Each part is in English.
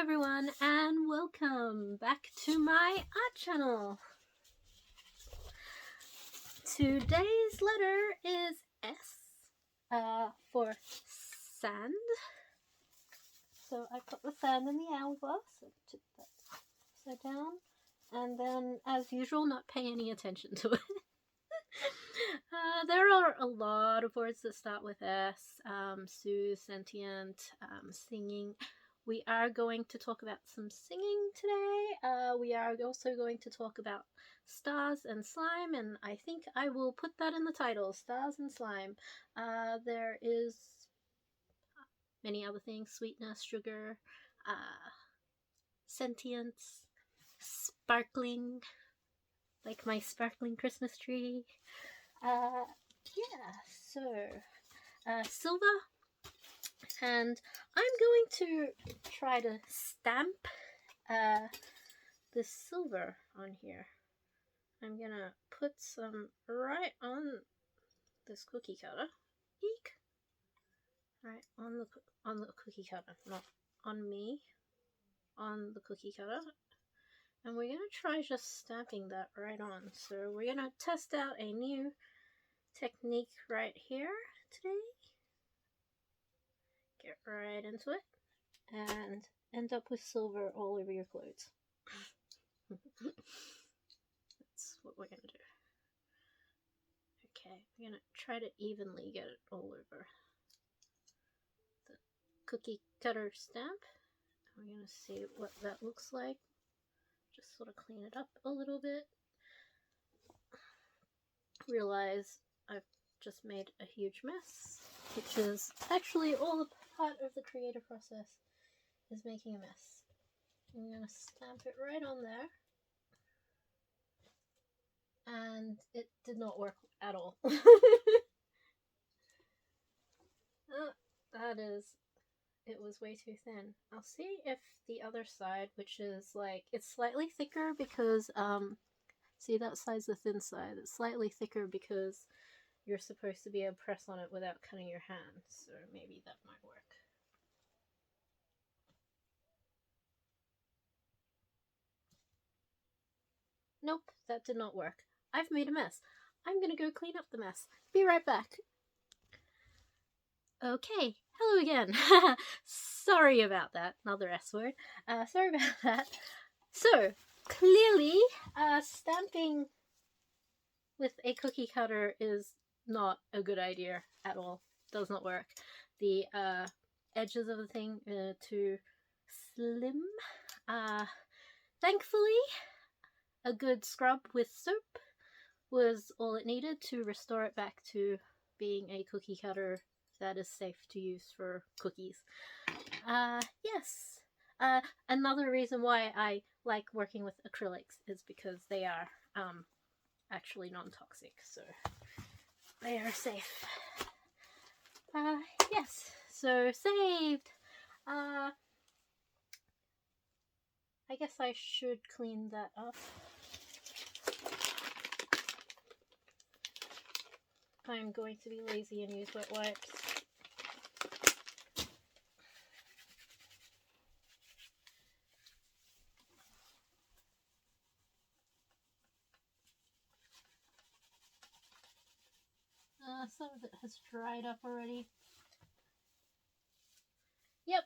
everyone, and welcome back to my art channel. Today's letter is S for sand. So I put the sand in the hourglass, so took that upside down, and then as usual not pay any attention to it. There are a lot of words that start with S, soothe, sentient, singing. We are going to talk about some singing today. We are also going to talk about stars and slime, and I think I will put that in the title, stars and slime. There is many other things, sweetness, sugar, sentience, sparkling, like my sparkling Christmas tree. Silver, and I'm going to try to stamp this silver on here. I'm gonna put some right on this cookie cutter. Eek! Right on the cookie cutter, not on me, on the cookie cutter. And we're gonna try just stamping that right on. So we're gonna test out a new technique right here today. Get right into it and end up with silver all over your clothes. That's what we're gonna do. Okay, we're gonna try to evenly get it all over the cookie cutter stamp. We're gonna see what that looks like. Just sort of clean it up a little bit. Realize I've just made a huge mess, which is actually all a part of the creative process, is making a mess. I'm gonna stamp it right on there, and it did not work at all. It was way too thin. I'll see if the other side, which is like, it's slightly thicker because, see that side's the thin side. It's slightly thicker because you're supposed to be able to press on it without cutting your hand, so maybe that might work. Nope, that did not work. I've made a mess. I'm gonna go clean up the mess. Be right back. Okay, hello again. Sorry about that. Another S word. Sorry about that. So, clearly, stamping with a cookie cutter is not a good idea at all. Does not work. The edges of the thing are too slim. Thankfully, a good scrub with soap was all it needed to restore it back to being a cookie cutter that is safe to use for cookies. Yes. Another reason why I like working with acrylics is because they are actually non-toxic, so they are safe. Yes, so saved. I guess I should clean that up. I'm going to be lazy and use wet wipes. Some of it has dried up already. Yep,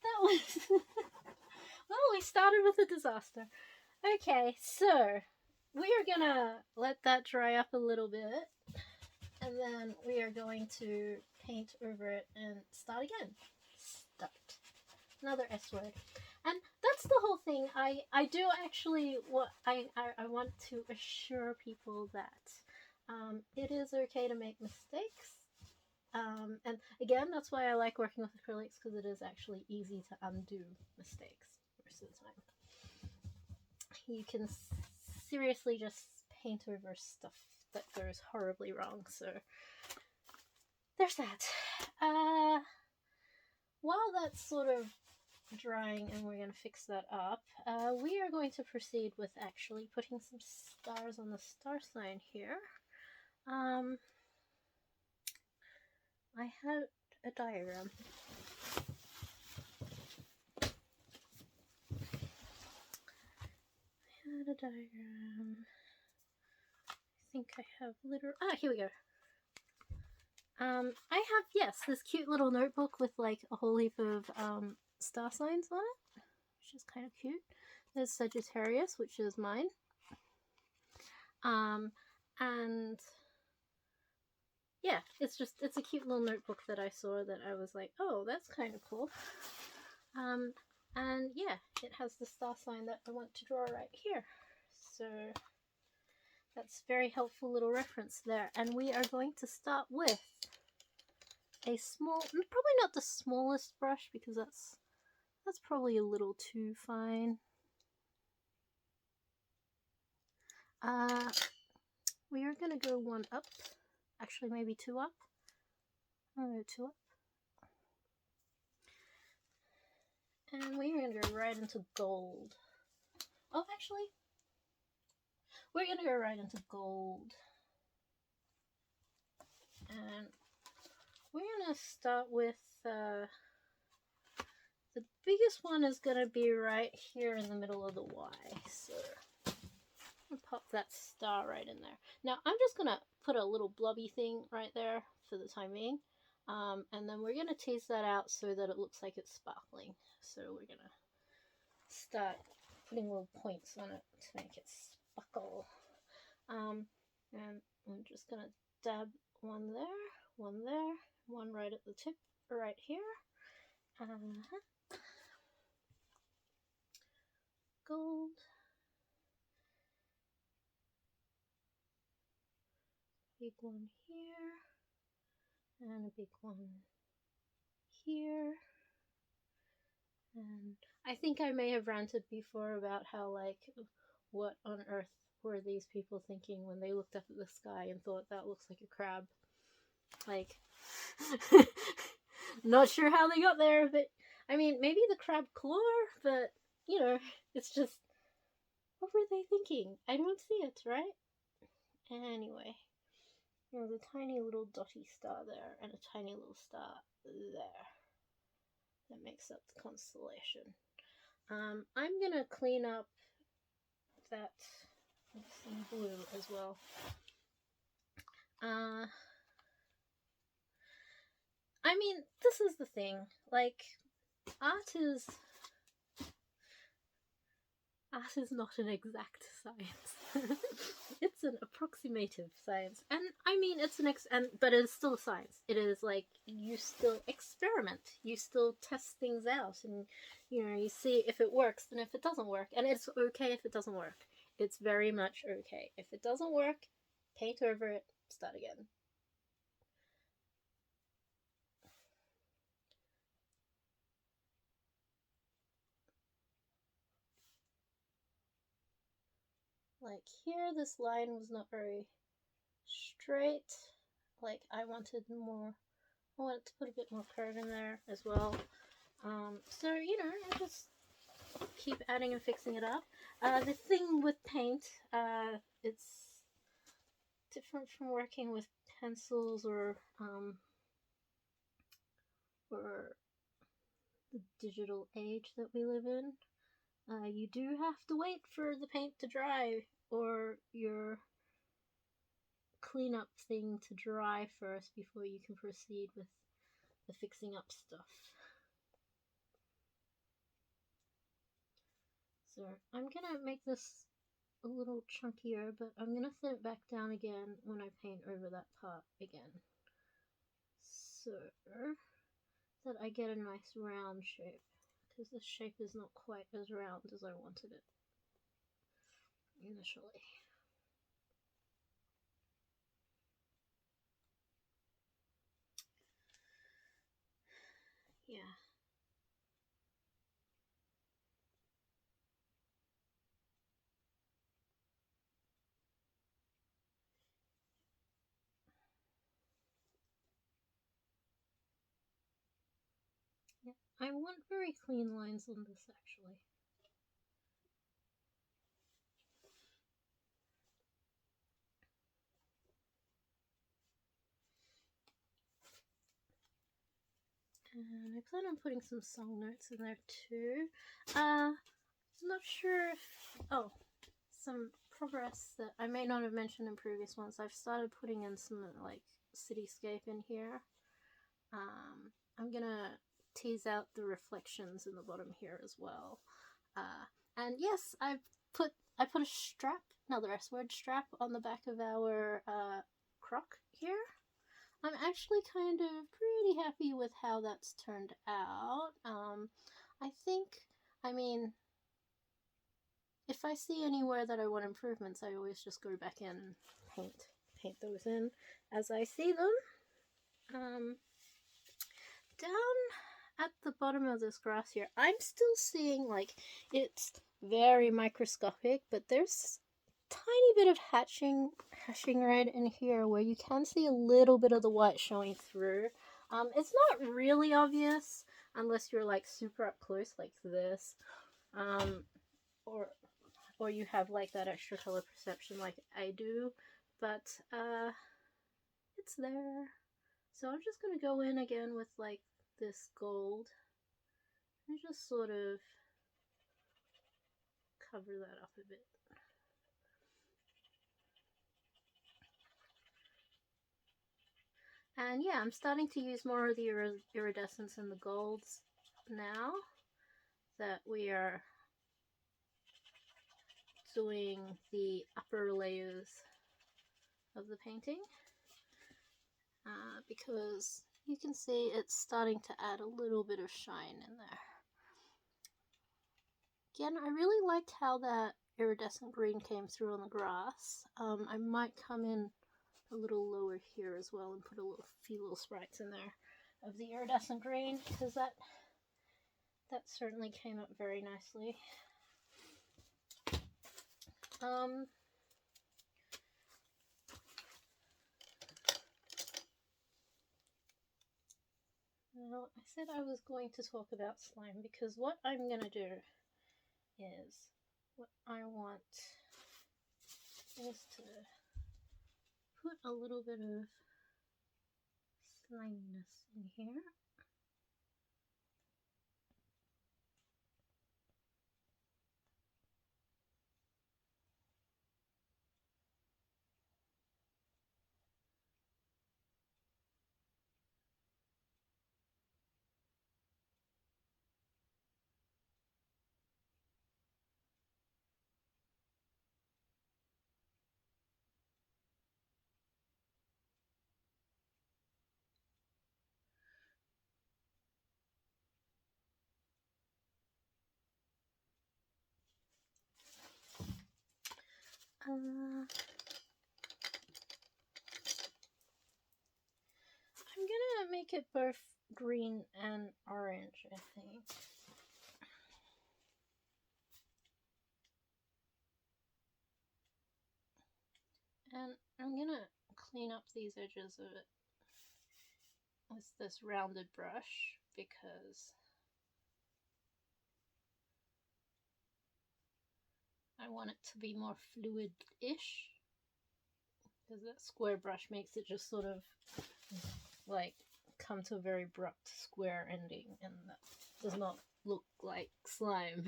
that was... Well, we started with a disaster. Okay, so we are gonna let that dry up a little bit, and then we are going to paint over it and start again. Start. Another S word. And that's the whole thing. I do actually I want to assure people that it is okay to make mistakes. And again, that's why I like working with acrylics, because it is actually easy to undo mistakes most of the time. You can seriously just paint over stuff that goes horribly wrong, so there's that. While that's sort of drying and we're going to fix that up, we are going to proceed with actually putting some stars on the star sign here. I had a diagram. diagram. I think I have literal. Ah, here we go. I have, yes, this cute little notebook with like a whole heap of star signs on it, which is kind of cute. There's Sagittarius, which is mine. And yeah, it's a cute little notebook that I saw that I was like, oh, that's kind of cool. And yeah, it has the star sign that I want to draw right here. So that's very helpful little reference there. And we are going to start with a small, probably not the smallest brush because that's probably a little too fine. We are going to go one up, actually maybe two up. I'm going to go two up. And we're going to go right into gold. Oh, actually, we're going to go right into gold. And we're going to start with, the biggest one is going to be right here in the middle of the Y. So I'll pop that star right in there. Now I'm just going to put a little blobby thing right there for the time being. And then we're going to tease that out so that it looks like it's sparkling. So we're going to start putting little points on it to make it sparkle. And I'm just going to dab one there, one right at the tip right here. Gold. Big one here. And a big one here. And I think I may have ranted before about how, like, what on earth were these people thinking when they looked up at the sky and thought that looks like a crab? Like, not sure how they got there, but I mean, maybe the crab claw, but you know, it's just, what were they thinking? I don't see it, right? Anyway, there's a tiny little dotty star there and a tiny little star there that makes up the constellation. I'm gonna clean up that in blue as well. I mean, this is the thing, like, art is not an exact science. It's an approximative science, and I mean, it's but it's still a science. It is like, you still experiment, you still test things out, and you know, you see if it works and if it doesn't work, and it's okay if it doesn't work. It's very much okay. If it doesn't work, paint over it, start again. Like here, this line was not very straight. Like, I wanted to put a bit more curve in there as well. So, you know, I just keep adding and fixing it up. The thing with paint, it's different from working with pencils or the digital age that we live in. You do have to wait for the paint to dry, or your cleanup thing to dry first before you can proceed with the fixing up stuff. So I'm gonna make this a little chunkier, but I'm gonna thin it back down again when I paint over that part again, so that I get a nice round shape, because this shape is not quite as round as I wanted it initially. Yeah. Yeah, I want very clean lines on this, actually. And I plan on putting some song notes in there too. Not sure if, oh, some progress that I may not have mentioned in previous ones. I've started putting in some like cityscape in here. I'm gonna tease out the reflections in the bottom here as well. And yes, I put a strap, another S word strap, on the back of our croc here. I'm actually kind of pretty happy with how that's turned out. I think, I mean, if I see anywhere that I want improvements, I always just go back in and paint those in as I see them. Down at the bottom of this grass here, I'm still seeing, like, it's very microscopic, but there's a tiny bit of hashing right in here where you can see a little bit of the white showing through. It's not really obvious unless you're like super up close like this, or you have like that extra color perception like I do, but it's there. So I'm just gonna go in again with like this gold and just sort of cover that up a bit. And yeah, I'm starting to use more of the iridescence in the golds now that we are doing the upper layers of the painting, because you can see it's starting to add a little bit of shine in there. Again, I really liked how that iridescent green came through on the grass. I might come in a little lower here as well and put a few little sprites in there of the iridescent green, because that certainly came up very nicely. Now, I said I was going to talk about slime because what I'm going to do is, what I want is to put a little bit of sliminess in here. I'm gonna make it both green and orange, I think. And I'm gonna clean up these edges of it with this rounded brush because I want it to be more fluid-ish, because that square brush makes it just sort of like come to a very abrupt square ending, and that does not look like slime.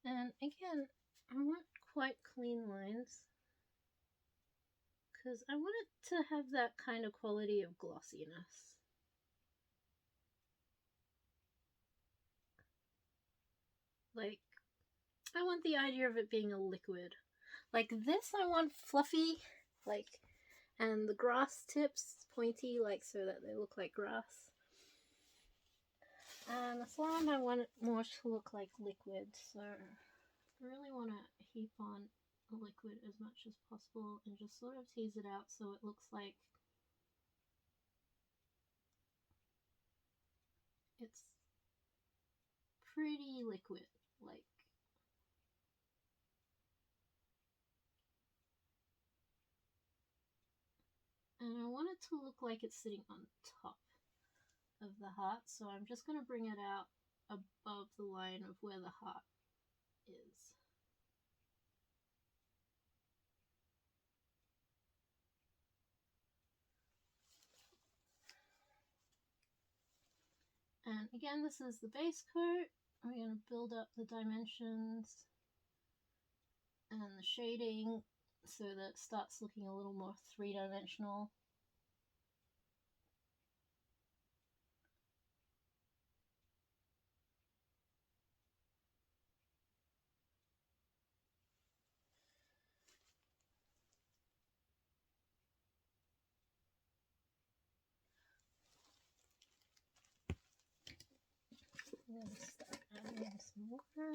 And again, I want quite clean lines because I want it to have that kind of quality of glossiness. Like, I want the idea of it being a liquid. Like this, I want fluffy, like, and the grass tips pointy, like, so that they look like grass. And the slime, I want it more to look like liquid, so I really want to heap on a liquid as much as possible and just sort of tease it out so it looks like it's pretty liquid, like. And I want it to look like it's sitting on top of the heart, so I'm just going to bring it out above the line of where the heart is. And again, this is the base coat. We're going to build up the dimensions and the shading so that it starts looking a little more three-dimensional. I'm going to start adding some water.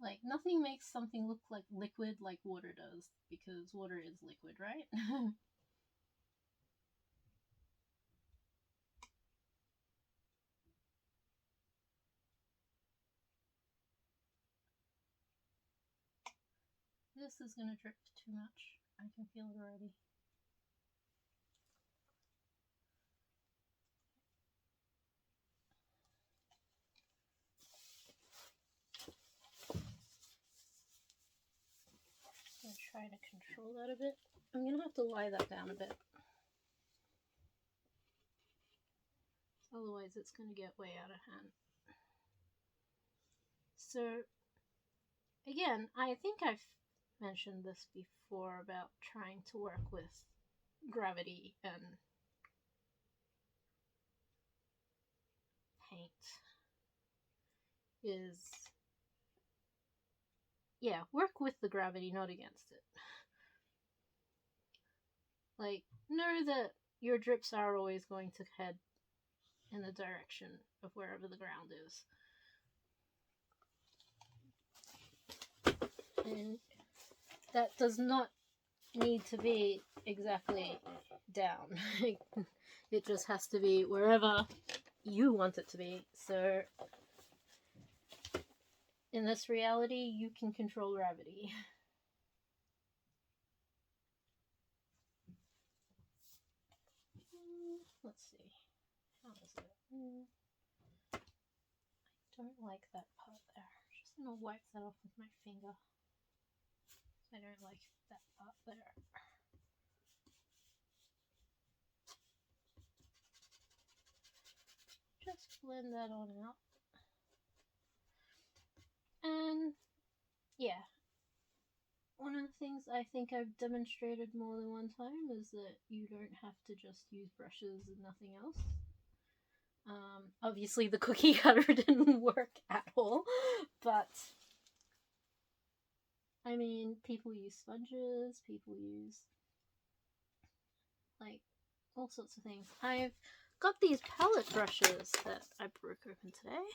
Like, nothing makes something look like liquid like water does, because water is liquid, right? This is going to drip too much. I can feel it already. I'm going to try to control that a bit. I'm going to have to lie that down a bit. Otherwise it's going to get way out of hand. So, again, I think I've mentioned this before about trying to work with gravity and paint. Is, yeah, work with the gravity, not against it. Like, know that your drips are always going to head in the direction of wherever the ground is. And that does not need to be exactly down. It just has to be wherever you want it to be. So in this reality, you can control gravity. Let's see. How is it? I don't like that part there. Just gonna wipe that off with my finger. I don't like that part there. Just blend that on out. And yeah, one of the things I think I've demonstrated more than one time is that you don't have to just use brushes and nothing else. Obviously the cookie cutter didn't work at all, but I mean, people use sponges, people use like all sorts of things. I've got these palette brushes that I broke open today,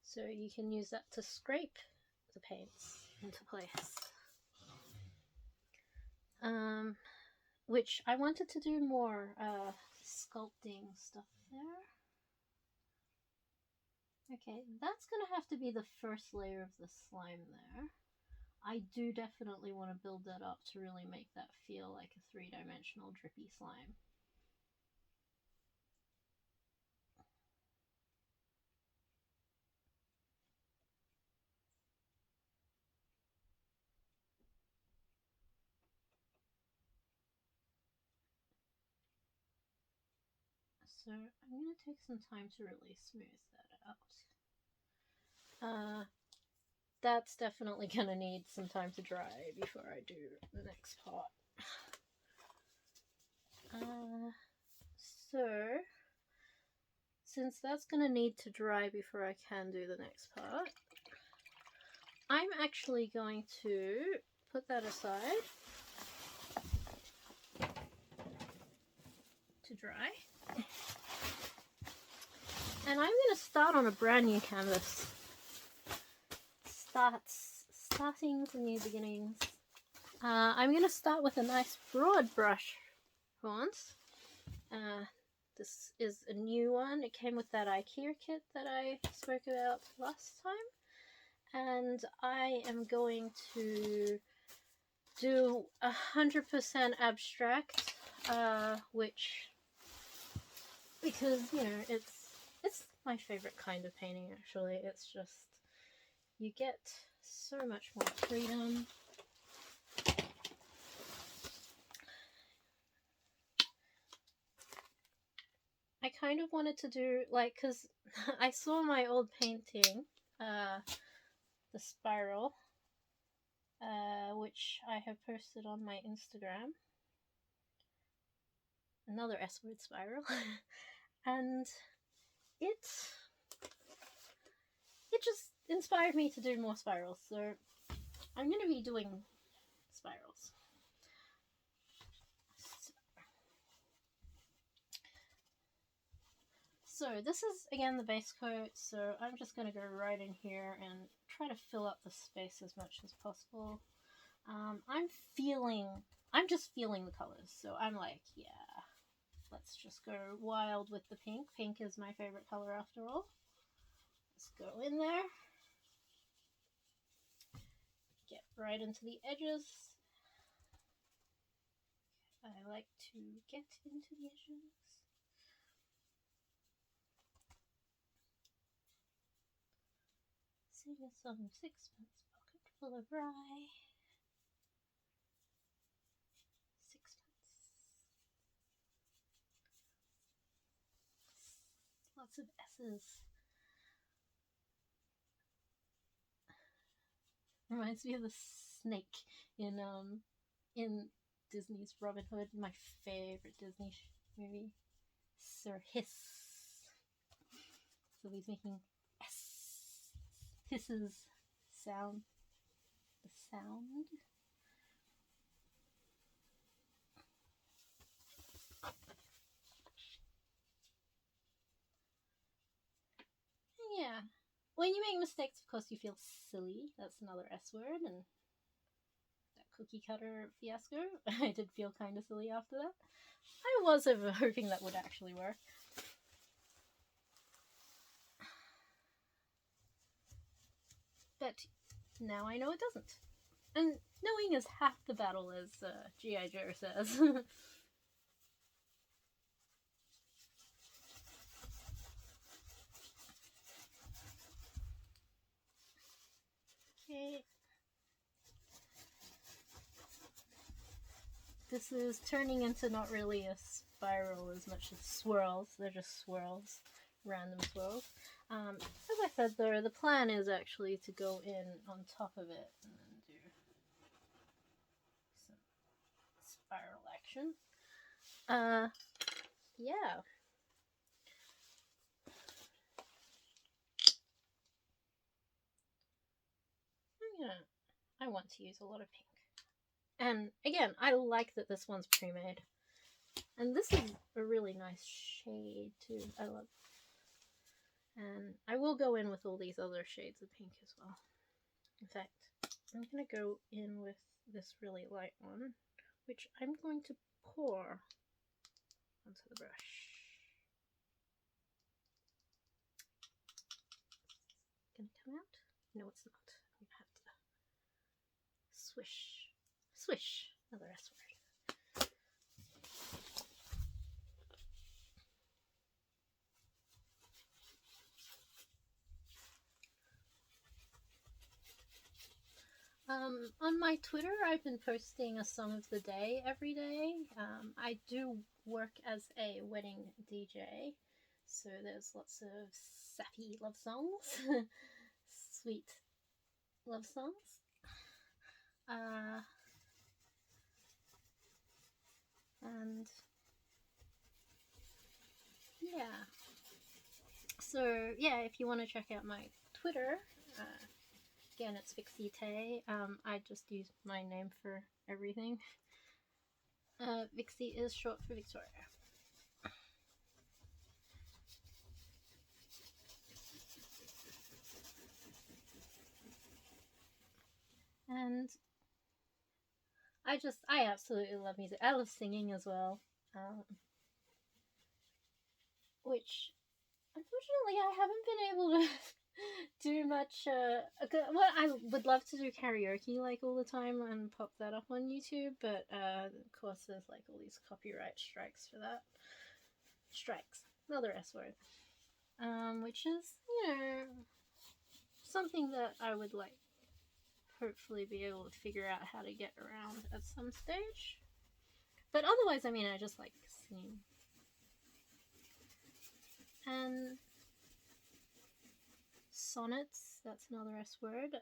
so you can use that to scrape the paints into place. Which I wanted to do more sculpting stuff there. Okay, that's gonna have to be the first layer of the slime there. I do definitely want to build that up to really make that feel like a three-dimensional drippy slime. So I'm going to take some time to really smooth that out. That's definitely going to need some time to dry before I do the next part. So, since that's going to need to dry before I can do the next part, I'm actually going to put that aside to dry. And I'm going to start on a brand new canvas. Starting from new beginnings. I'm going to start with a nice broad brush for once. This is a new one. It came with that IKEA kit that I spoke about last time. And I am going to do 100% abstract, because, you know, it's my favorite kind of painting, actually. It's just, you get so much more freedom. I kind of wanted to do, like, because I saw my old painting, the spiral, which I have posted on my Instagram. Another S-word spiral. And it just inspired me to do more spirals, so I'm going to be doing spirals. So this is, again, the base coat, so I'm just going to go right in here and try to fill up the space as much as possible. I'm just feeling the colors, so I'm like, yeah, let's just go wild with the pink. Pink is my favorite color after all. Let's go in there. Get right into the edges. I like to get into the edges. Sing a song, sixpence, pocket full of rye. Sixpence. Lots of S's. Reminds me of the snake in Disney's Robin Hood, my favorite Disney movie. Sir Hiss. So he's making S. Hisses sound. The sound. Yeah. When you make mistakes, of course, you feel silly. That's another S word. And that cookie cutter fiasco, I did feel kind of silly after that. I was hoping that would actually work. But now I know it doesn't. And knowing is half the battle, as G.I. Joe says. Okay. This is turning into not really a spiral as much as swirls. They're just swirls. Random swirls. As I said though, the plan is actually to go in on top of it and then do some spiral action. Yeah. I want to use a lot of pink. And again, I like that this one's pre-made. And this is a really nice shade too. I love it. And I will go in with all these other shades of pink as well. In fact, I'm going to go in with this really light one, which I'm going to pour onto the brush. Gonna come out? No, it's not. I'm gonna have to swish. Swish. Another S word. On my Twitter, I've been posting a song of the day every day. I do work as a wedding DJ, so there's lots of sappy love songs, sweet love songs. And yeah. So yeah, if you want to check out my Twitter, again, it's Vixey. I just use my name for everything. Vixey is short for Victoria. And I absolutely love music. I love singing as well. Which, unfortunately, I haven't been able to do much. Well, I would love to do karaoke like all the time and pop that up on YouTube, but of course, there's like all these copyright strikes for that. Strikes, another S word. Which is, something that I would like hopefully be able to figure out how to get around at some stage. But otherwise, I mean, I just like singing. and sonnets, that's another S word,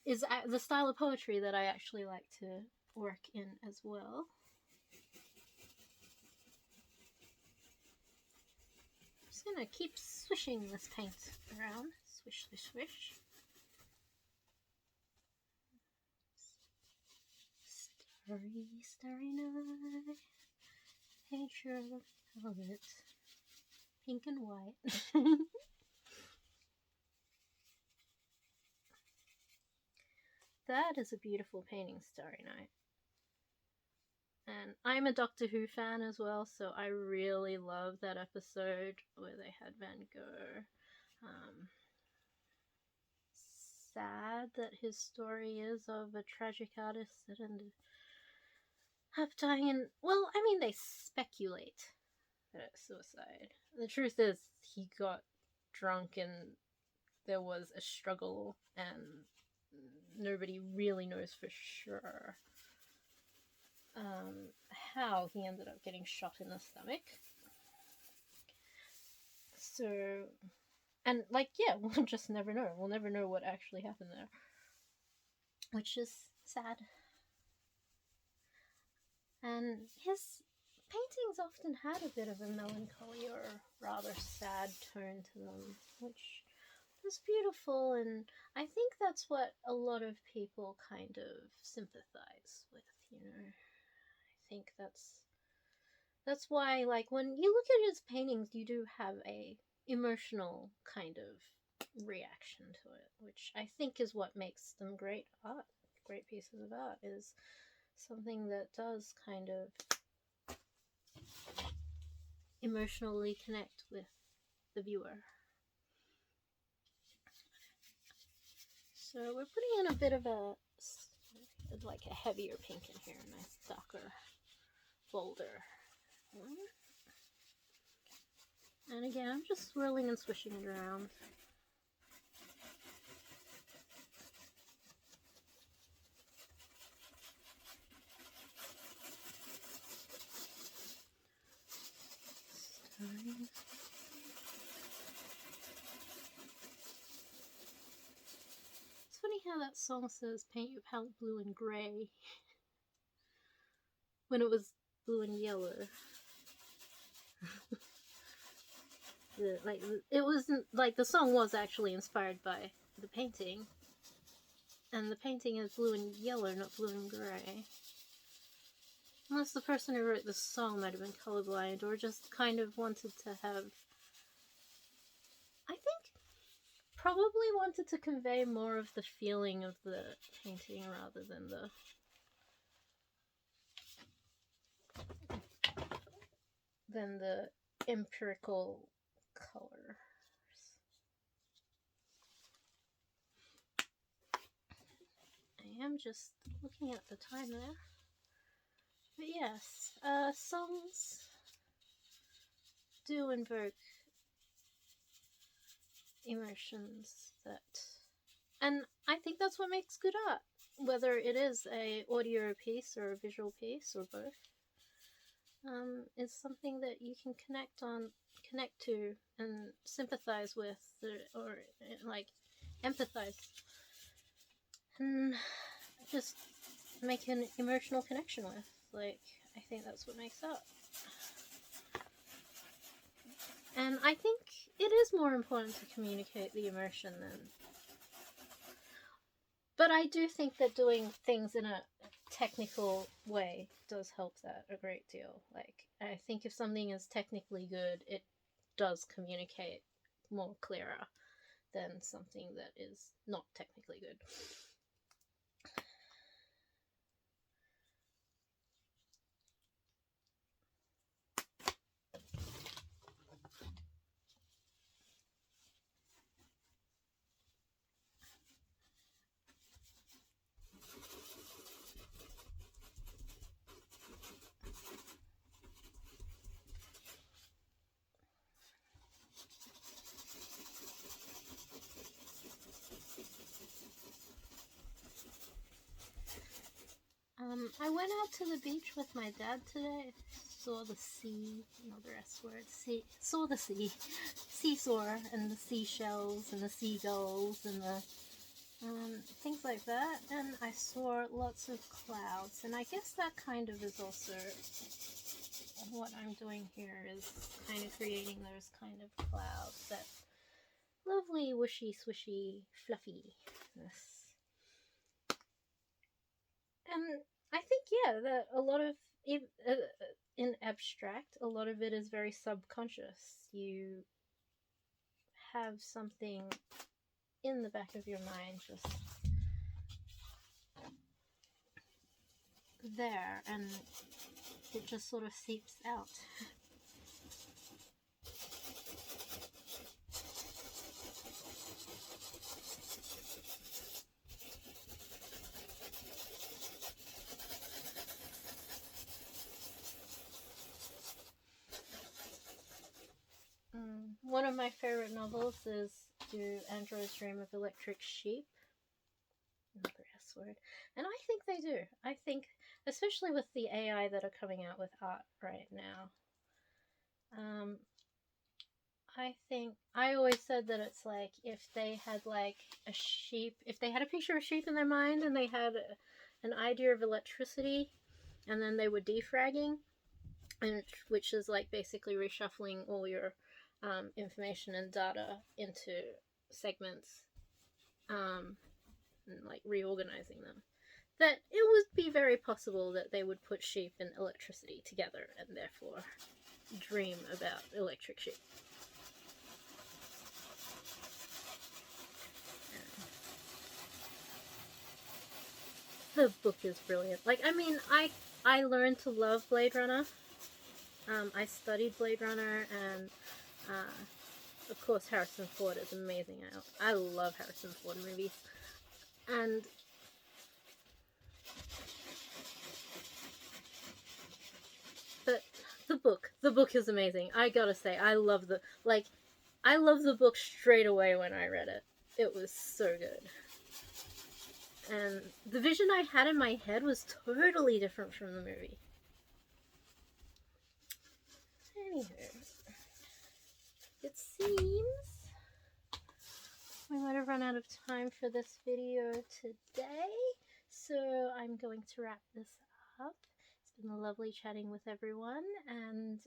is the style of poetry that I actually like to work in as well. I'm just gonna keep swishing this paint around. Swish, swish, swish. Starry, starry night. Paint your palette pink and white. That is a beautiful painting, Starry Night. And I'm a Doctor Who fan as well, so I really love that episode where they had Van Gogh. Sad that his story is of a tragic artist that ended up dying in... Well, I mean, they speculate that it's suicide. The truth is, he got drunk and there was a struggle, and nobody really knows for sure how he ended up getting shot in the stomach. So, and like, yeah, we'll just never know. We'll never know what actually happened there, which is sad. And his paintings often had a bit of a melancholy or rather sad tone to them, which was beautiful, and I think that's what a lot of people kind of sympathize with, you know. I think that's why, like, when you look at his paintings, you do have a emotional kind of reaction to it, which I think is what makes them great art. Great pieces of art is something that does kind of emotionally connect with the viewer. So we're putting in a bit of a, like a heavier pink in here, a nice darker, bolder one. And again, I'm just swirling and swishing it around. It's funny how that song says paint your palette blue and grey when it was blue and yellow. It wasn't like the song was actually inspired by the painting, and the painting is blue and yellow, not blue and grey. Unless the person who wrote the song might have been colorblind or just kind of wanted to have, I think, probably wanted to convey more of the feeling of the painting rather than the empirical colors. I am just looking at the time there. But yes, songs do invoke emotions that, and I think that's what makes good art, whether it is a audio piece or a visual piece or both. It's something that you can connect to and sympathize with, or like empathize, and just make an emotional connection with. Like, I think that's what makes art. And I think it is more important to communicate the emotion than... But I do think that doing things in a technical way does help that a great deal. Like, I think if something is technically good, it does communicate more clearer than something that is not technically good. I went out to the beach with my dad today, saw the sea, another S word, saw the sea, seesaw, and the seashells, and the seagulls, and the things like that, and I saw lots of clouds, and I guess that kind of is also what I'm doing here, is kind of creating those kind of clouds, that lovely whooshy, swishy, fluffiness. And I think, yeah, that a lot of, in abstract, a lot of it is very subconscious. You have something in the back of your mind just there, and it just sort of seeps out. One of my favorite novels is Do Androids Dream of Electric Sheep? Another S word. And I think they do. I think, especially with the AI that are coming out with art right now, I think, I always said that it's like if they had like a sheep, if they had a picture of a sheep in their mind and they had an idea of electricity, and then they were defragging, and which is like basically reshuffling all your information and data into segments, and like reorganizing them, that it would be very possible that they would put sheep and electricity together and therefore dream about electric sheep. The book is brilliant. Like, I mean, I learned to love Blade Runner. I studied Blade Runner, and of course Harrison Ford is amazing. I love Harrison Ford movies. And but the book is amazing. I gotta say, I love the book straight away when I read it. It was so good. And the vision I had in my head was totally different from the movie. Anywho, it seems we might have run out of time for this video today, so I'm going to wrap this up. It's been lovely chatting with everyone, and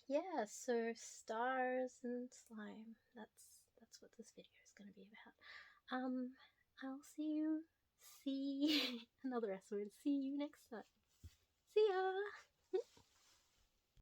yeah, so stars and slime, that's what this video is going to be about. I'll see another S word, see you next time. See ya!